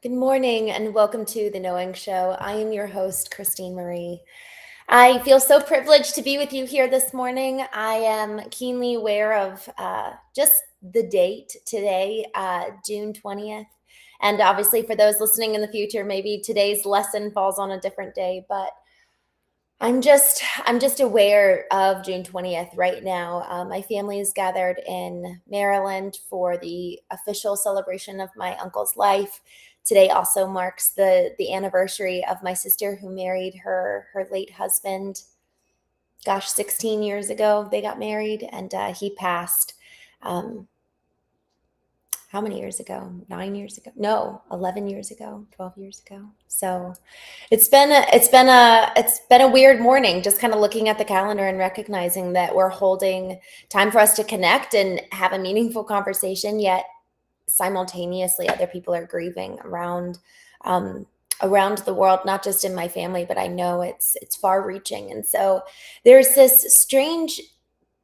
Good morning and welcome to The Knowing Show. I am your host, Christene Marie. I feel so privileged to be with you here this morning. I am keenly aware of just the date today, June 20th. And obviously, for those listening in the future, maybe today's lesson falls on a different day, but I'm just aware of June 20th right now. My family is gathered in Maryland for the official celebration of my uncle's life. Today also marks the anniversary of my sister who married her late husband. Gosh, 16 years ago they got married, and he passed. Um, how many years ago? 9 years ago? No, 11 years ago, 12 years ago. So it's been a weird morning, just kind of looking at the calendar and recognizing that we're holding time for us to connect and have a meaningful conversation, yet simultaneously other people are grieving um, around the world, not just in my family, but I know it's far reaching. And so there's this strange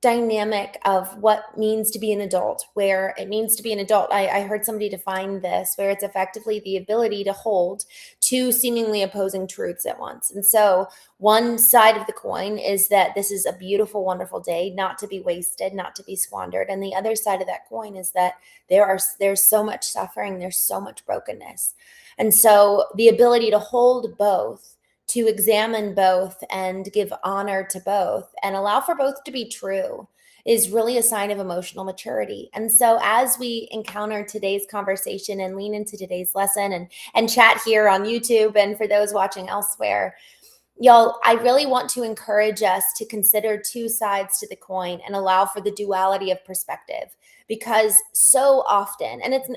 dynamic of what means to be an adult, where it means to be an adult. I heard somebody define this, where it's effectively the ability to hold two seemingly opposing truths at once. And so one side of the coin is that this is a beautiful, wonderful day, not to be wasted, not to be squandered. And the other side of that coin is that there's so much suffering, there's so much brokenness. And so the ability to hold both, to examine both and give honor to both and allow for both to be true is really a sign of emotional maturity. And so as we encounter today's conversation and lean into today's lesson and chat here on YouTube, and for those watching elsewhere, y'all, I really want to encourage us to consider two sides to the coin and allow for the duality of perspective, because so often, and it's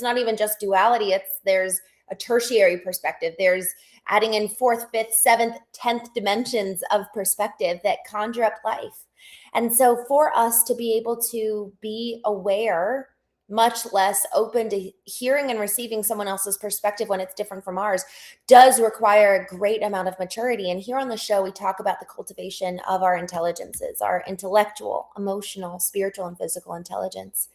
not even just duality, there's a tertiary perspective. There's adding in fourth, fifth, seventh, 10th dimensions of perspective that conjure up life. And so for us to be able to be aware, much less open to hearing and receiving someone else's perspective when it's different from ours, does require a great amount of maturity. And here on the show, we talk about the cultivation of our intelligences, our intellectual, emotional, spiritual, and physical intelligence.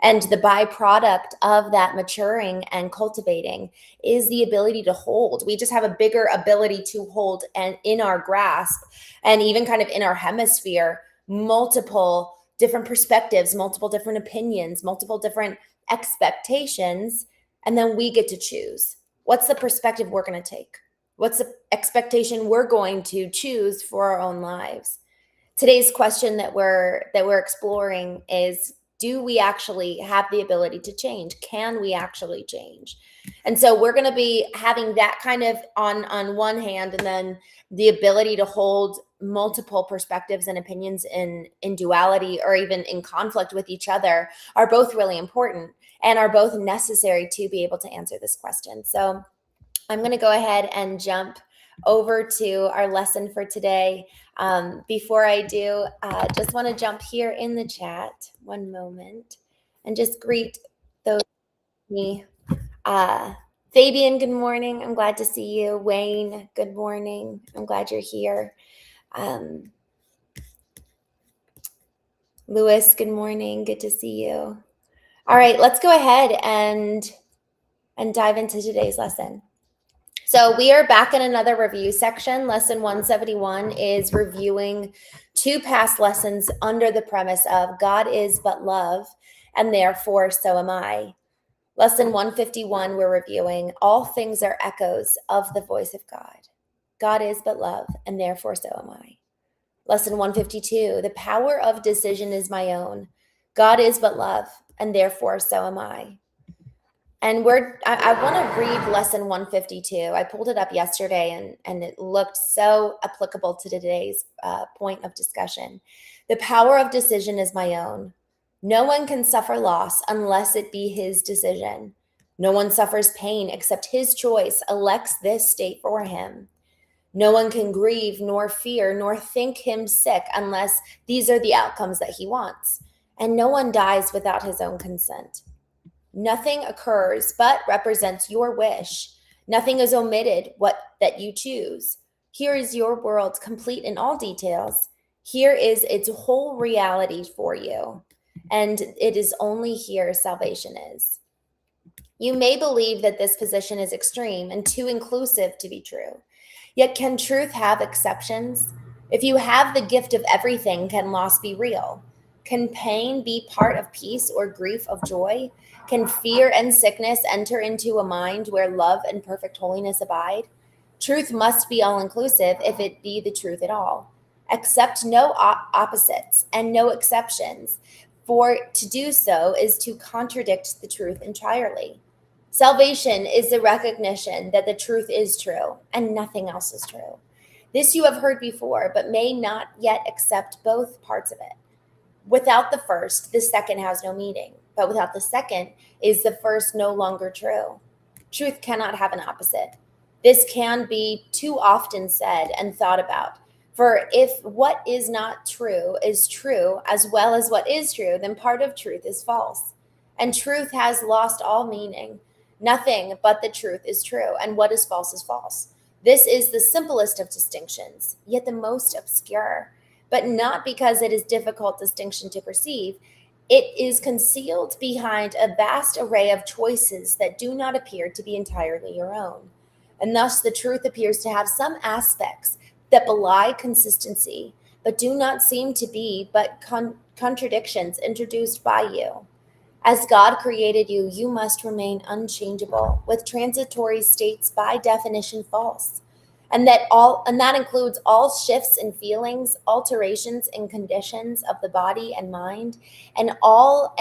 And the byproduct of that maturing and cultivating is the ability to hold. We just have a bigger ability to hold, and in our grasp and even kind of in our hemisphere, multiple different perspectives, multiple different opinions, multiple different expectations. And then we get to choose. What's the perspective we're going to take? What's the expectation we're going to choose for our own lives? Today's question that we're exploring is, do we actually have the ability to change? Can we actually change? And so we're going to be having that kind of on one hand, and then the ability to hold multiple perspectives and opinions in duality or even in conflict with each other are both really important and are both necessary to be able to answer this question. So I'm going to go ahead and jump over to our lesson for today. Before I do, just want to jump here in the chat one moment and just greet those with me. Fabian, good morning. I'm glad to see you. Wayne, good morning. I'm glad you're here. Louis, good morning. Good to see you. All right, let's go ahead and dive into today's lesson. So we are back in another review section. Lesson 171 is reviewing two past lessons under the premise of God is but love, and therefore so am I. Lesson 151, we're reviewing all things are echoes of the voice of God. God is but love, and therefore so am I. Lesson 152, the power of decision is my own. God is but love, and therefore so am I. And I want to read lesson 152. I pulled it up yesterday and it looked so applicable to today's point of discussion. The power of decision is my own. No one can suffer loss unless it be his decision. No one suffers pain except his choice elects this state for him. No one can grieve, nor fear, nor think him sick unless these are the outcomes that he wants. And no one dies without his own consent. Nothing occurs but represents your wish. Nothing is omitted that you choose. Here is your world complete in all details. Here is its whole reality for you. And it is only here salvation is. You may believe that this position is extreme and too inclusive to be true. Yet, can truth have exceptions? If you have the gift of everything, can loss be real? Can pain be part of peace or grief of joy? Can fear and sickness enter into a mind where love and perfect holiness abide? Truth must be all inclusive if it be the truth at all. Accept no opposites and no exceptions, for to do so is to contradict the truth entirely. Salvation is the recognition that the truth is true and nothing else is true. This you have heard before, but may not yet accept both parts of it. Without the first, the second has no meaning, but without the second, is the first no longer true? Truth cannot have an opposite. This can be too often said and thought about. For if what is not true is true as well as what is true, then part of truth is false. And truth has lost all meaning. Nothing but the truth is true, and what is false is false. This is the simplest of distinctions, yet the most obscure, but not because it is difficult distinction to perceive. It is concealed behind a vast array of choices that do not appear to be entirely your own. And thus the truth appears to have some aspects that belie consistency, but do not seem to be but contradictions introduced by you. As God created you, you must remain unchangeable, with transitory states by definition false. And that includes all shifts in feelings, alterations in conditions of the body and mind, and in all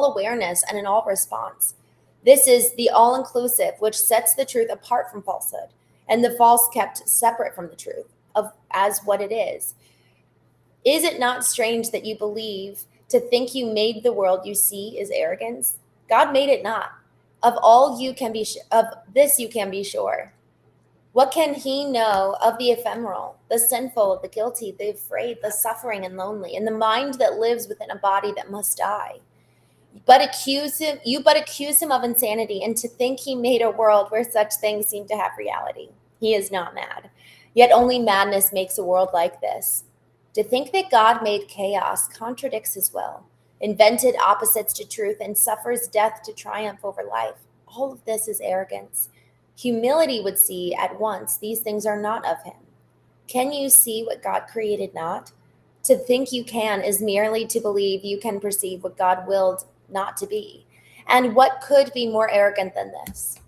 awareness and in all response. This is the all-inclusive which sets the truth apart from falsehood, and the false kept separate from the truth of as what it is. Is it not strange that you believe to think you made the world you see is arrogance? God made it not. Of this you can be sure. What can he know of the ephemeral, the sinful, the guilty, the afraid, the suffering and lonely, and the mind that lives within a body that must die? You but accuse him of insanity, and to think he made a world where such things seem to have reality. He is not mad. Yet only madness makes a world like this. To think that God made chaos contradicts his will, invented opposites to truth, and suffers death to triumph over life. All of this is arrogance. Humility would see at once these things are not of him. Can you see what God created not? To think you can is merely to believe you can perceive what God willed not to be. And what could be more arrogant than this?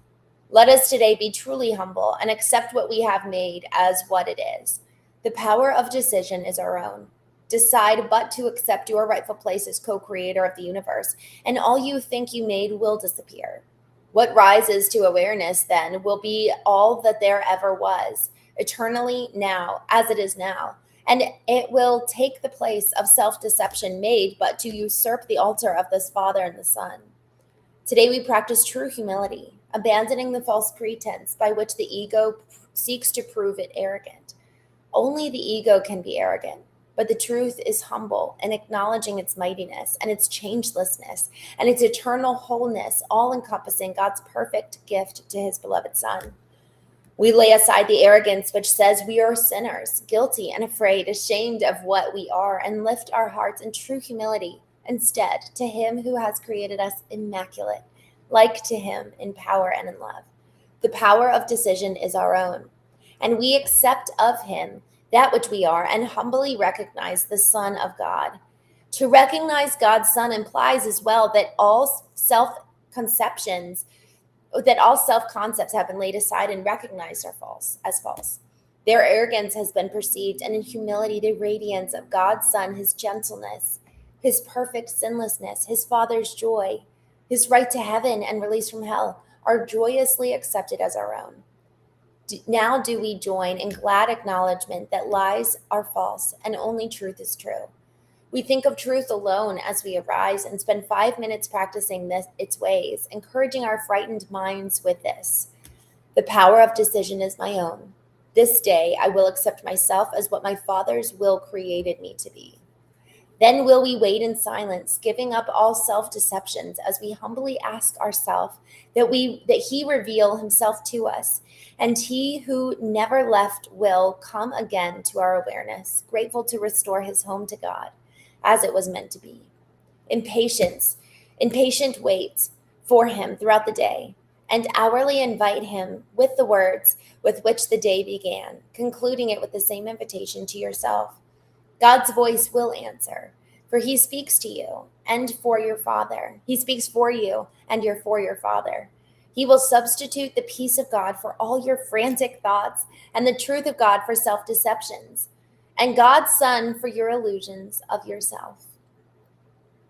Let us today be truly humble and accept what we have made as what it is. The power of decision is our own. Decide but to accept your rightful place as co-creator of the universe, and all you think you made will disappear. What rises to awareness then will be all that there ever was, eternally now, as it is now, and it will take the place of self-deception made but to usurp the altar of this Father and the Son. Today we practice true humility, abandoning the false pretense by which the ego seeks to prove it arrogant. Only the ego can be arrogant, but the truth is humble in acknowledging its mightiness and its changelessness and its eternal wholeness, all encompassing God's perfect gift to his beloved Son. We lay aside the arrogance which says we are sinners, guilty and afraid, ashamed of what we are, and lift our hearts in true humility instead to him who has created us immaculate, like to him in power and in love. The power of decision is our own, and we accept of him that which we are and humbly recognize the Son of God. To recognize God's Son implies as well that all self-concepts have been laid aside and recognized as false. Their arrogance has been perceived, and in humility the radiance of God's Son, his gentleness, his perfect sinlessness, his Father's joy, his right to heaven and release from hell are joyously accepted as our own. Now do we join in glad acknowledgement that lies are false and only truth is true. We think of truth alone as we arise and spend 5 minutes practicing its ways, encouraging our frightened minds with this. The power of decision is my own. This day I will accept myself as what my Father's will created me to be. Then will we wait in silence, giving up all self-deceptions as we humbly ask ourselves that he reveal himself to us, and he who never left will come again to our awareness, grateful to restore his home to God, as it was meant to be. In patient wait for him throughout the day, and hourly invite him with the words with which the day began, concluding it with the same invitation to yourself. God's voice will answer, for he speaks to you and for your Father. He speaks for you and you're for your Father. He will substitute the peace of God for all your frantic thoughts and the truth of God for self-deceptions, and God's Son for your illusions of yourself.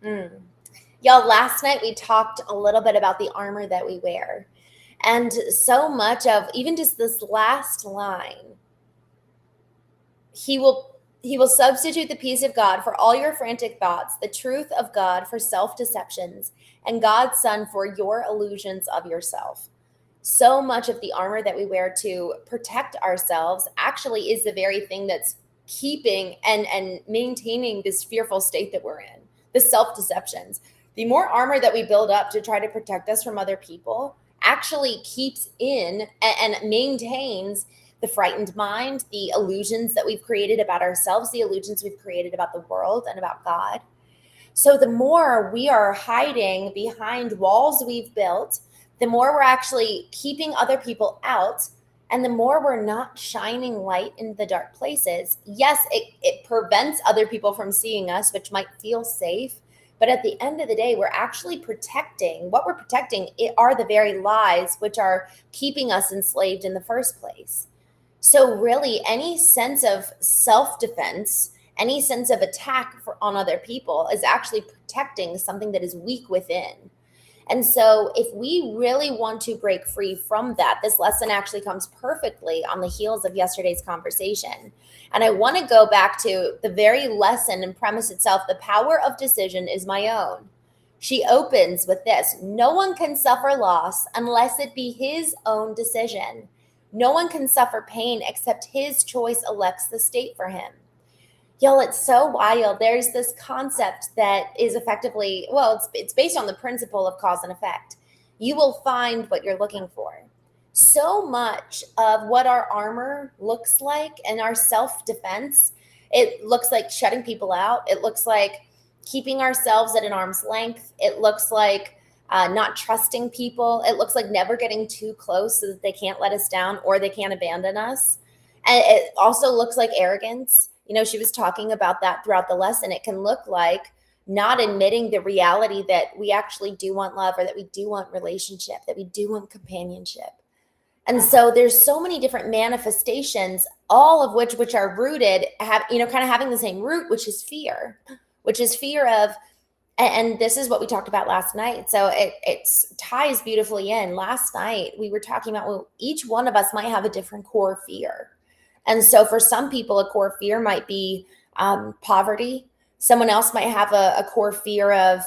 Y'all, last night we talked a little bit about the armor that we wear. And so much of even just this last line, he will substitute the peace of God for all your frantic thoughts, the truth of God for self-deceptions, and God's Son for your illusions of yourself. So much of the armor that we wear to protect ourselves actually is the very thing that's keeping and maintaining this fearful state that we're in, the self-deceptions. The more armor that we build up to try to protect us from other people actually keeps in and maintains the frightened mind, the illusions that we've created about ourselves, the illusions we've created about the world and about God. So the more we are hiding behind walls we've built, the more we're actually keeping other people out, and the more we're not shining light in the dark places. Yes, it prevents other people from seeing us, which might feel safe. But at the end of the day, we're actually protecting. What we're protecting are the very lies which are keeping us enslaved in the first place. So really, any sense of self-defense, any sense of attack on other people is actually protecting something that is weak within. And so if we really want to break free from that, this lesson actually comes perfectly on the heels of yesterday's conversation. And I want to go back to the very lesson and premise itself. The power of decision is my own. She opens with this: no one can suffer loss unless it be his own decision. No one can suffer pain except his choice elects the state for him. Y'all, it's so wild. There's this concept that is effectively, well, it's based on the principle of cause and effect. You will find what you're looking for. So much of what our armor looks like and our self-defense, it looks like shutting people out. It looks like keeping ourselves at an arm's length. It looks like not trusting people. It looks like never getting too close so that they can't let us down or they can't abandon us. And it also looks like arrogance. You know, she was talking about that throughout the lesson. It can look like not admitting the reality that we actually do want love, or that we do want relationship, that we do want companionship. And so there's so many different manifestations, all of which are rooted, kind of having the same root, which is fear of, and this is what we talked about last night. So it ties beautifully in. Last night, we were talking about, well, each one of us might have a different core fear. And so for some people, a core fear might be poverty. Someone else might have a core fear of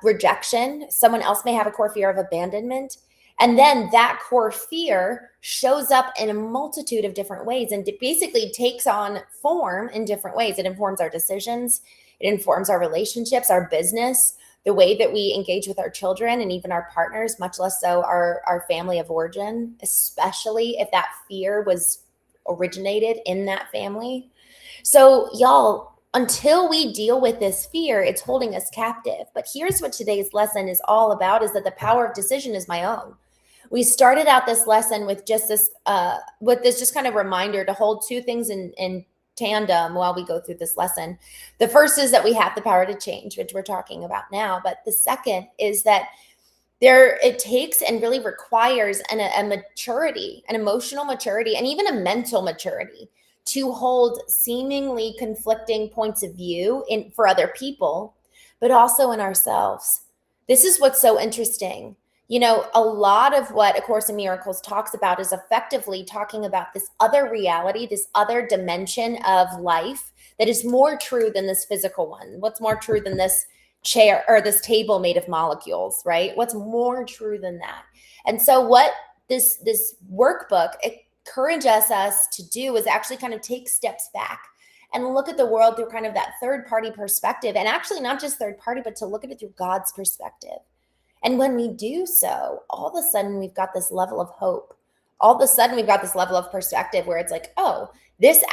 rejection. Someone else may have a core fear of abandonment. And then that core fear shows up in a multitude of different ways, and it basically takes on form in different ways. It informs our decisions. It informs our relationships, our business, the way that we engage with our children and even our partners, much less so our family of origin, especially if that fear was originated in that family. So y'all, until we deal with this fear, it's holding us captive. But here's what today's lesson is all about, is that the power of decision is my own. We started out this lesson with just this just kind of reminder to hold two things in tandem while we go through this lesson. The first is that we have the power to change, which we're talking about now. But the second is that it takes and really requires a maturity, an emotional maturity, and even a mental maturity to hold seemingly conflicting points of view for other people, but also in ourselves. This is what's so interesting. You know, a lot of what A Course in Miracles talks about is effectively talking about this other reality, this other dimension of life that is more true than this physical one. What's more true than this chair or this table made of molecules, right? What's more true than that? And so what this workbook encourages us to do is actually kind of take steps back and look at the world through kind of that third party perspective, and actually not just third party, but to look at it through God's perspective. And when we do so, all of a sudden we've got this level of hope. All of a sudden we've got this level of perspective where it's like, oh, this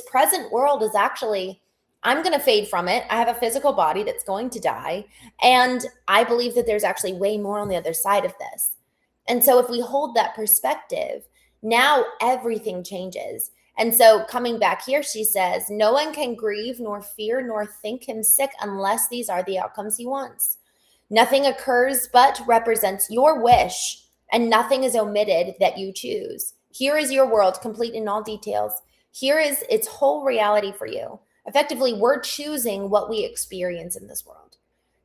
present world is actually, I'm going to fade from it. I have a physical body that's going to die. And I believe that there's actually way more on the other side of this. And so if we hold that perspective, now everything changes. And so coming back here, she says, no one can grieve nor fear nor think him sick unless these are the outcomes he wants. Nothing occurs but represents your wish, and nothing is omitted that you choose. Here is your world, complete in all details. Here is its whole reality for you. Effectively, we're choosing what we experience in this world,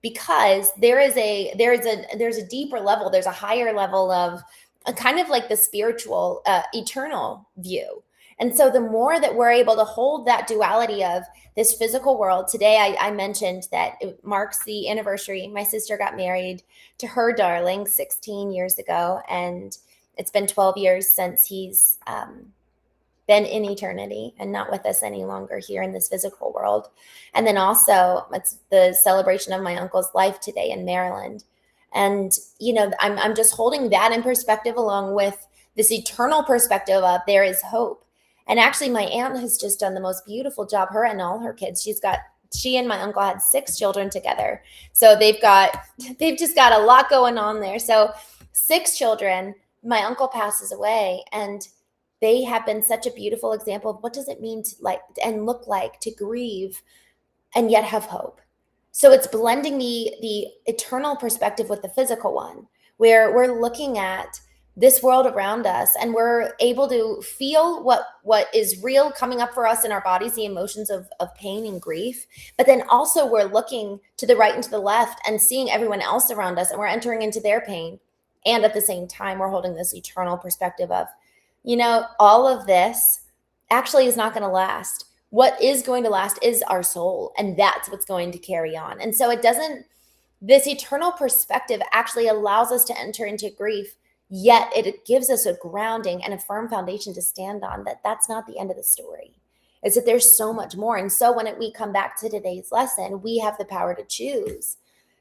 because there's a deeper level, there's a higher level of a kind of like the spiritual, eternal view. And so the more that we're able to hold that duality of this physical world, today I mentioned that it marks the anniversary. My sister got married to her darling 16 years ago, and it's been 12 years since he's been in eternity and not with us any longer here in this physical world. And then also it's the celebration of my uncle's life today in Maryland. And, I'm just holding that in perspective along with this eternal perspective of there is hope. And actually my aunt has just done the most beautiful job, her and all her kids. She and my uncle had 6 children together. So they've just got a lot going on there. So 6 children, my uncle passes away, and they have been such a beautiful example of what does it mean to look like to grieve and yet have hope. So it's blending the eternal perspective with the physical one, where we're looking at this world around us and we're able to feel what is real coming up for us in our bodies, the emotions of pain and grief. But then also we're looking to the right and to the left and seeing everyone else around us, and we're entering into their pain. And at the same time, we're holding this eternal perspective of, all of this actually is not going to last. What is going to last is our soul, and that's what's going to carry on. And so this eternal perspective actually allows us to enter into grief, yet it gives us a grounding and a firm foundation to stand on, that's not the end of the story. It's that there's so much more. And so when we come back to today's lesson, we have the power to choose.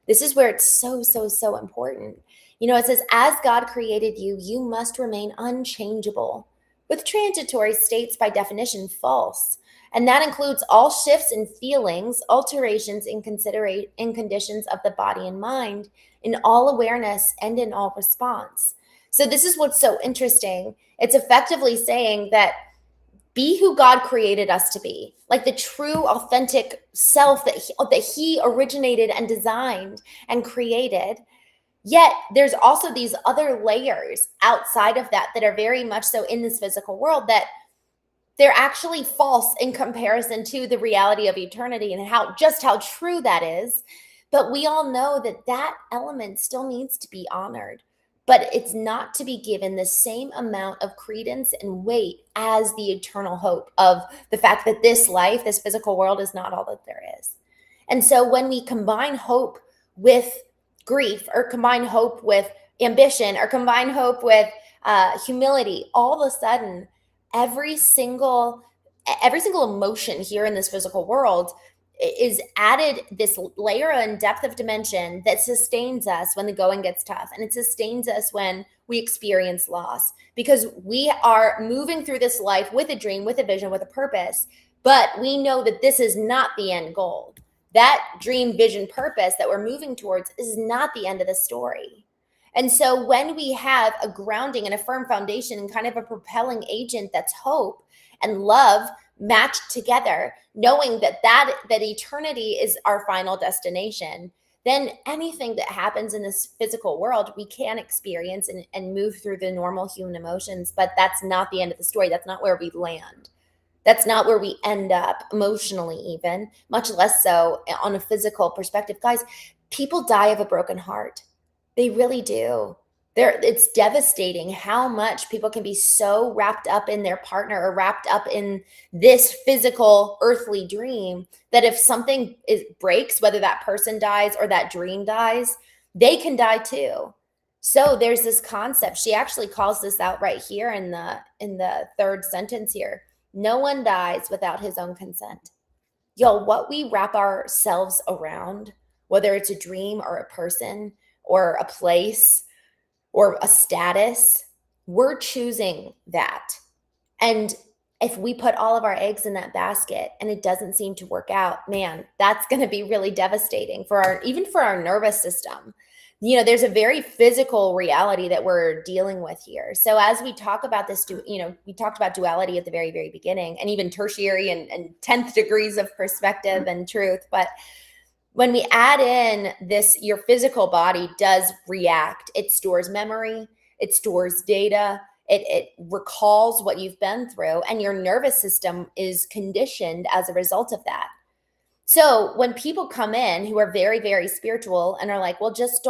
This is where it's so, so, so important. It says, as God created you, you must remain unchangeable, with transitory states by definition false. And that includes all shifts in feelings, alterations in conditions of the body and mind, in all awareness and in all response. So this is what's so interesting. It's effectively saying that be who God created us to be, like the true, authentic self that he originated and designed and created. Yet there's also these other layers outside of that are very much so in this physical world, that they're actually false in comparison to the reality of eternity and how true that is. But we all know that element still needs to be honored, but it's not to be given the same amount of credence and weight as the eternal hope of the fact that this life, this physical world, is not all that there is. And so when we combine hope with grief, or combine hope with ambition, or combine hope with humility, all of a sudden, every single emotion here in this physical world is added this layer and depth of dimension that sustains us when the going gets tough, and it sustains us when we experience loss, because we are moving through this life with a dream, with a vision, with a purpose, but we know that this is not the end goal. That dream, vision, purpose that we're moving towards is not the end of the story. And so when we have a grounding and a firm foundation and kind of a propelling agent that's hope and love matched together, knowing that eternity is our final destination, then anything that happens in this physical world, we can experience and move through the normal human emotions, but that's not the end of the story. That's not where we land. That's not where we end up emotionally, even, much less so on a physical perspective. Guys, people die of a broken heart. They really do. It's devastating how much people can be so wrapped up in their partner or wrapped up in this physical earthly dream that if something breaks, whether that person dies or that dream dies, they can die too. So there's this concept. She actually calls this out right here in the third sentence here. No one dies without his own consent. Y'all, what we wrap ourselves around, whether it's a dream or a person or a place or a status, we're choosing that. And if we put all of our eggs in that basket and it doesn't seem to work out, man, that's going to be really devastating even for our nervous system. there's a very physical reality that we're dealing with here. So as we talk about this, we talked about duality at the very, very beginning, and even tertiary and 10th degrees of perspective and truth. But when we add in this, your physical body does react. It stores memory, it stores data, it recalls what you've been through, and your nervous system is conditioned as a result of that. So when people come in who are very, very spiritual and are like, well, just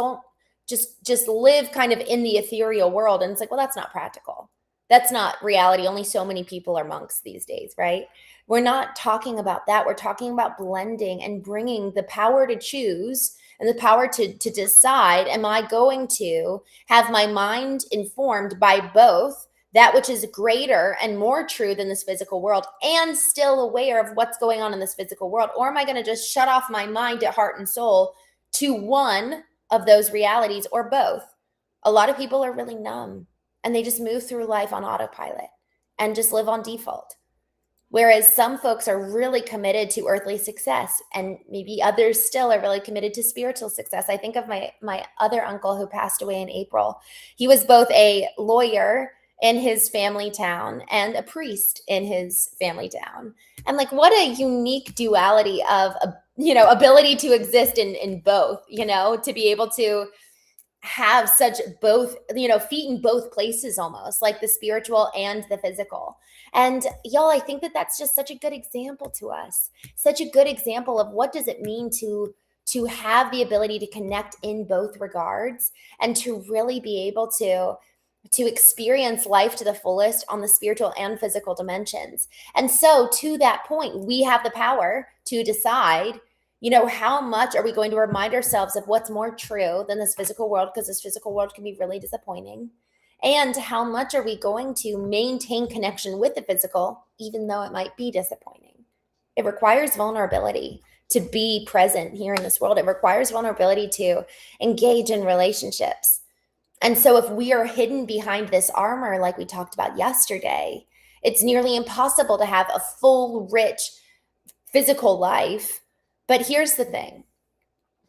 live kind of in the ethereal world. And it's like, well, that's not practical. That's not reality. Only so many people are monks these days, right? We're not talking about that. We're talking about blending and bringing the power to choose and the power to decide, am I going to have my mind informed by both that which is greater and more true than this physical world and still aware of what's going on in this physical world? Or am I going to just shut off my mind at heart and soul to one of those realities or both? A lot of people are really numb and they just move through life on autopilot and just live on default. Whereas some folks are really committed to earthly success, and maybe others still are really committed to spiritual success. I think of my other uncle who passed away in April. He was both a lawyer in his family town and a priest in his family town. And like, what a unique duality of, ability to exist in both, to be able to have such both, feet in both places, almost like the spiritual and the physical. And y'all, I think that that's just such a good example to us, such a good example of what does it mean to have the ability to connect in both regards and to really be able to experience life to the fullest on the spiritual and physical dimensions. And so to that point, we have the power to decide, how much are we going to remind ourselves of what's more true than this physical world, because this physical world can be really disappointing. And how much are we going to maintain connection with the physical, even though it might be disappointing? It requires vulnerability to be present here in this world. It requires vulnerability to engage in relationships. And so if we are hidden behind this armor, like we talked about yesterday, it's nearly impossible to have a full, rich physical life. But here's the thing.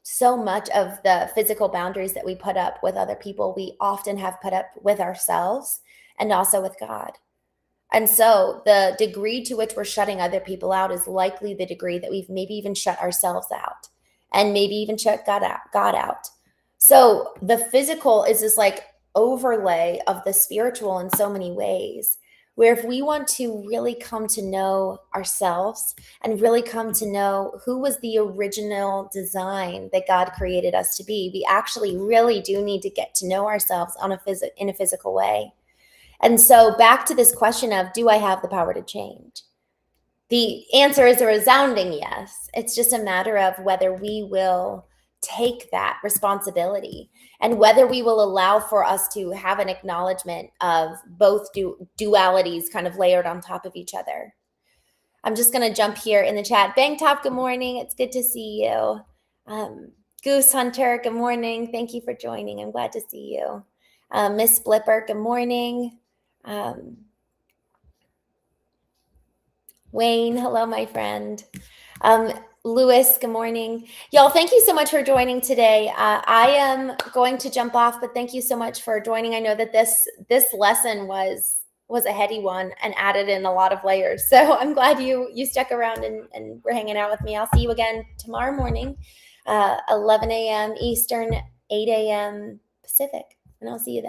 So much of the physical boundaries that we put up with other people, we often have put up with ourselves and also with God. And so the degree to which we're shutting other people out is likely the degree that we've maybe even shut ourselves out and maybe even shut God out. So the physical is this like overlay of the spiritual in so many ways, where if we want to really come to know ourselves and really come to know who was the original design that God created us to be, we actually really do need to get to know ourselves in a physical way. And so back to this question of, do I have the power to change? The answer is a resounding yes. It's just a matter of whether we will take that responsibility and whether we will allow for us to have an acknowledgement of both dualities kind of layered on top of each other. I'm just going to jump here in the chat. Bangtop, good morning. It's good to see you. Goose Hunter, good morning. Thank you for joining. I'm glad to see you. Miss Blipper, good morning. Wayne, hello, my friend. Lewis, good morning. Y'all, thank you so much for joining today. I am going to jump off, but thank you so much for joining. I know that this lesson was a heady one and added in a lot of layers. So I'm glad you stuck around and were hanging out with me. I'll see you again tomorrow morning, 11 a.m. Eastern, 8 a.m. Pacific, and I'll see you then.